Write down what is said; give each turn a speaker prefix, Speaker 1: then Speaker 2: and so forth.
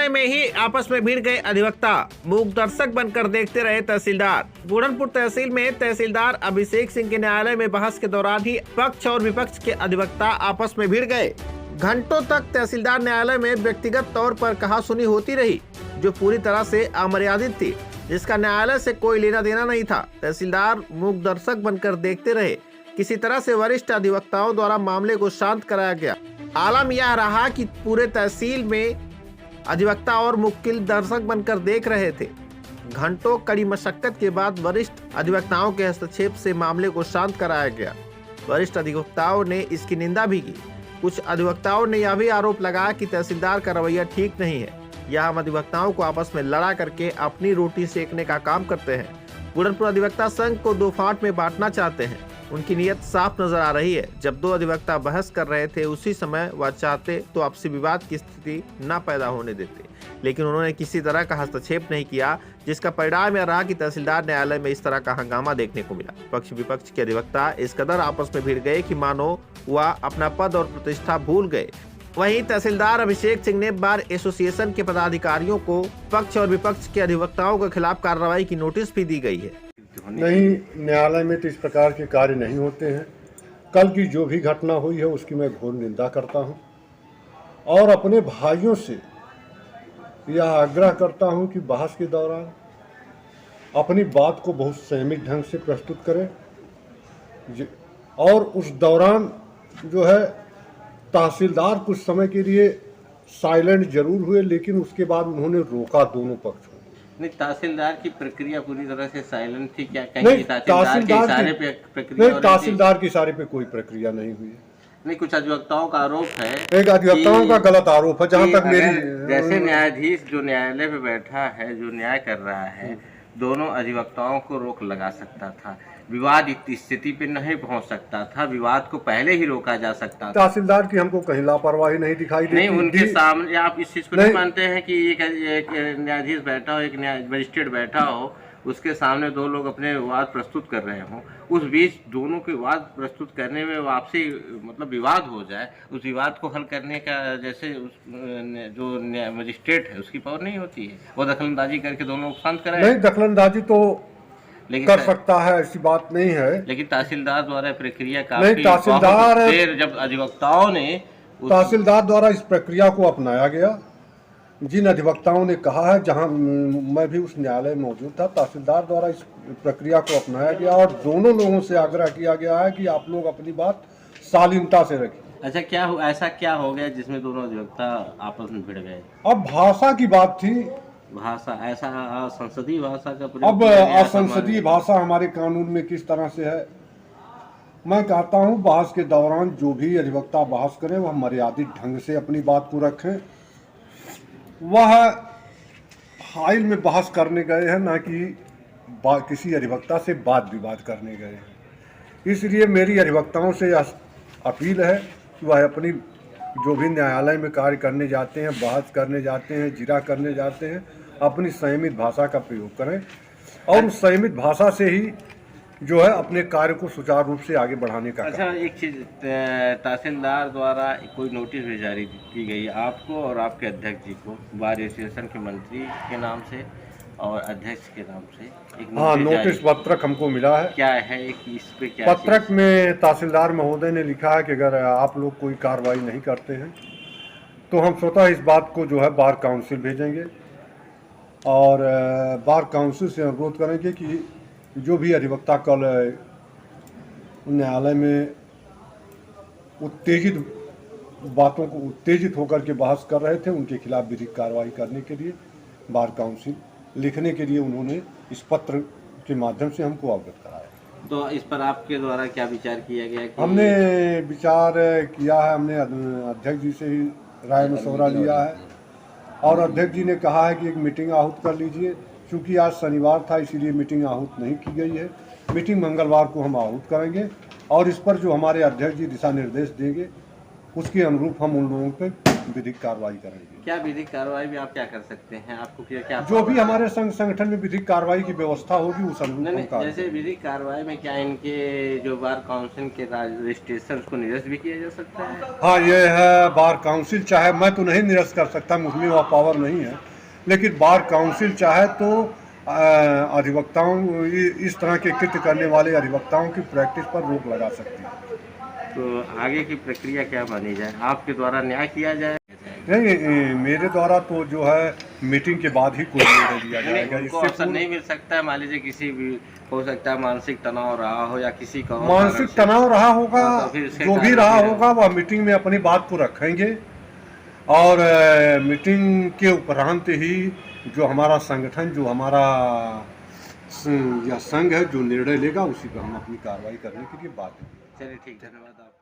Speaker 1: न्यायालय में ही आपस में भिड़ गए अधिवक्ता, मूक दर्शक बनकर देखते रहे तहसीलदार। पूरनपुर तहसील में तहसीलदार अभिषेक सिंह के न्यायालय में बहस के दौरान ही पक्ष और विपक्ष के अधिवक्ता आपस में भिड़ गए। घंटों तक तहसीलदार न्यायालय में व्यक्तिगत तौर पर कहासुनी होती रही, जो पूरी तरह से अमर्यादित थी, जिसका न्यायालय से कोई लेना देना नहीं था। तहसीलदार मूक दर्शक बनकर देखते रहे। किसी तरह से वरिष्ठ अधिवक्ताओं द्वारा मामले को शांत कराया गया। आलम यह रहा कि पूरे तहसील में अधिवक्ता और मुक्किल दर्शक बनकर देख रहे थे। घंटों कड़ी मशक्कत के बाद वरिष्ठ अधिवक्ताओं के हस्तक्षेप से मामले को शांत कराया गया। वरिष्ठ अधिवक्ताओं ने इसकी निंदा भी की। कुछ अधिवक्ताओं ने यह भी आरोप लगाया कि तहसीलदार का रवैया ठीक नहीं है। यह हम अधिवक्ताओं को आपस में लड़ा करके अपनी रोटी सेकने का काम करते हैं। पूरनपुर अधिवक्ता संघ को दो फाट में बांटना चाहते हैं। उनकी नीयत साफ नजर आ रही है। जब दो अधिवक्ता बहस कर रहे थे, उसी समय वह चाहते तो आपसी विवाद की स्थिति न पैदा होने देते, लेकिन उन्होंने किसी तरह का हस्तक्षेप नहीं किया, जिसका परिणाम यह रहा कि तहसीलदार न्यायालय में इस तरह का हंगामा देखने को मिला। पक्ष विपक्ष के अधिवक्ता इस कदर आपस में भिड़ गए कि मानो वह अपना पद और प्रतिष्ठा भूल गए। वहीं तहसीलदार अभिषेक सिंह ने बार एसोसिएशन के पदाधिकारियों को पक्ष और विपक्ष के अधिवक्ताओं के खिलाफ कार्रवाई की नोटिस भी दी गई है।
Speaker 2: नहीं, न्यायालय में तो इस प्रकार के कार्य नहीं होते हैं। कल की जो भी घटना हुई है उसकी मैं घोर निंदा करता हूं और अपने भाइयों से यह आग्रह करता हूं कि बहस के दौरान अपनी बात को बहुत संयमित ढंग से प्रस्तुत करें और उस दौरान जो है तहसीलदार कुछ समय के लिए साइलेंट जरूर हुए, लेकिन उसके बाद उन्होंने रोका दोनों पक्ष को।
Speaker 3: नहीं, तहसीलदार की प्रक्रिया पूरी तरह से साइलेंट थी क्या?
Speaker 2: नहीं, तहसीलदार के इशारे पे कोई प्रक्रिया नहीं हुई है।
Speaker 3: नहीं, कुछ अधिवक्ताओं का आरोप है,
Speaker 2: एक अधिवक्ताओं का गलत आरोप है। जहाँ तक मेरी
Speaker 3: जैसे न्यायाधीश जो न्यायालय पे बैठा है, जो न्याय कर रहा है, दोनों अधिवक्ताओं को रोक लगा सकता था। विवाद इस स्थिति पे नहीं पहुंच सकता था। विवाद को पहले ही रोका जा सकता था।
Speaker 2: तहसीलदार की हमको कहीं लापरवाही नहीं दिखाई देती।
Speaker 3: नहीं, उनके सामने आप इस चीज को नहीं मानते हैं कि एक न्यायाधीश बैठा हो, एक मजिस्ट्रेट बैठा हो, उसके सामने दो लोग अपने विवाद प्रस्तुत कर रहे हों, उस बीच दोनों के विवाद प्रस्तुत करने में आपसी मतलब विवाद हो जाए, उस विवाद को हल करने का जैसे जो मजिस्ट्रेट है उसकी पावर नहीं होती है, वो दखलंदाजी करके दोनों को शांत कराए।
Speaker 2: नहीं, दखलंदाजी तो कर सकता है, ऐसी बात नहीं है,
Speaker 3: लेकिन तहसीलदार द्वारा प्रक्रिया काफी
Speaker 2: नहीं, तहसीलदार
Speaker 3: जब अधिवक्ताओं ने
Speaker 2: तहसीलदार द्वारा इस प्रक्रिया को अपनाया गया। जिन अधिवक्ताओं ने कहा है, जहां मैं भी उस न्यायालय में मौजूद था, तहसीलदार द्वारा इस प्रक्रिया को अपनाया गया और दोनों लोगों से आग्रह किया गया है कि आप लोग अपनी बात शालीनता से रखें।
Speaker 3: अच्छा, ऐसा क्या हो गया जिसमें दोनों अधिवक्ता आपस में भिड़ गए?
Speaker 2: अब भाषा की बात थी।
Speaker 3: भाषा, ऐसा संसदीय भाषा का प्रयोग?
Speaker 2: अब असंसदीय भाषा हमारे कानून में किस तरह से है? मैं कहता हूं, बहस के दौरान जो भी अधिवक्ता बहस करें वह मर्यादित ढंग से अपनी बात को रखें। वह फाइल में बहस करने गए हैं, ना कि किसी अधिवक्ता से वाद विवाद करने गए हैं। इसलिए मेरी अधिवक्ताओं से यह अपील है कि वह अपनी जो भी न्यायालय में कार्य करने जाते हैं, बहस करने जाते हैं, जिरा करने जाते हैं, अपनी संयमित भाषा का प्रयोग करें और उस संयमित भाषा से ही जो है अपने कार्य को सुचारू रूप से आगे बढ़ाने का।
Speaker 3: अच्छा, एक चीज, तहसीलदार द्वारा कोई नोटिस भी जारी की गई आपको और आपके अध्यक्ष जी को, बार एसोसिएशन के मंत्री के नाम से और अध्यक्ष के नाम से एक
Speaker 2: हाँ, नोटिस पत्रक हमको मिला है।
Speaker 3: क्या है इस पे? क्या
Speaker 2: पत्रक में तहसीलदार महोदय ने लिखा है कि अगर आप लोग कोई कार्रवाई नहीं करते हैं तो हम स्वतः इस बात को जो है बार काउंसिल भेजेंगे और बार काउंसिल से अनुरोध करेंगे कि जो भी अधिवक्ता कल न्यायालय में उत्तेजित बातों को उत्तेजित होकर के बहस कर रहे थे, उनके खिलाफ विधिक कार्रवाई करने के लिए बार काउंसिल लिखने के लिए उन्होंने इस पत्र के माध्यम से हमको अवगत कराया।
Speaker 3: तो इस पर आपके द्वारा क्या विचार किया गया?
Speaker 2: हमने विचार किया है, हमने अध्यक्ष जी से ही राय मशवरा लिया है और अध्यक्ष जी ने कहा है कि एक मीटिंग आहूत कर लीजिए। चूँकि आज शनिवार था इसीलिए मीटिंग आहूत नहीं की गई है। मीटिंग मंगलवार को हम आहूत करेंगे और इस पर जो हमारे अध्यक्ष जी दिशा निर्देश देंगे उसके अनुरूप हम उन लोगों पर विधिक कार्रवाई करेंगे।
Speaker 3: क्या विधिक कार्रवाई में आप क्या कर सकते हैं? आपको क्या
Speaker 2: जो भी हमारे संघ संगठन में विधिक कार्रवाई की व्यवस्था होगी उस अनुरूप हम
Speaker 3: नहीं,
Speaker 2: कार्य
Speaker 3: जैसे विधिक कार्रवाई में क्या इनके जो बार काउंसिल के रजिस्ट्रेशन को निरस्त भी किया जा सकता है?
Speaker 2: हाँ, ये है बार काउंसिल चाहे, मैं तो नहीं निरस्त कर सकता, मुझमें वह पावर नहीं है, लेकिन बार काउंसिल चाहे तो अधिवक्ताओं इस तरह के कृत्य करने वाले अधिवक्ताओं की प्रैक्टिस पर रोक लगा सकती है।
Speaker 3: तो आगे की प्रक्रिया क्या मानी जाए? आपके द्वारा न्याय किया जाए?
Speaker 2: नहीं, मेरे द्वारा तो जो है मीटिंग के बाद ही कोई निर्णय लिया जाएगा।
Speaker 3: उनको अवसर नहीं मिल सकता है? मान लीजिए किसी भी हो सकता है मानसिक तनाव रहा हो या किसी का और
Speaker 2: मानसिक तनाव रहा होगा,
Speaker 3: तो फिर उसके
Speaker 2: जो भी
Speaker 3: कारण
Speaker 2: रहा
Speaker 3: फिर-
Speaker 2: होगा वह मीटिंग में अपनी बात को रखेंगे और मीटिंग के उपरांत ही जो हमारा संगठन, जो हमारा यह संघ है, जो निर्णय लेगा उसी पर हम अपनी कार्रवाई करने के लिए बाध्य हैं।
Speaker 3: चलिए ठीक, धन्यवाद आप।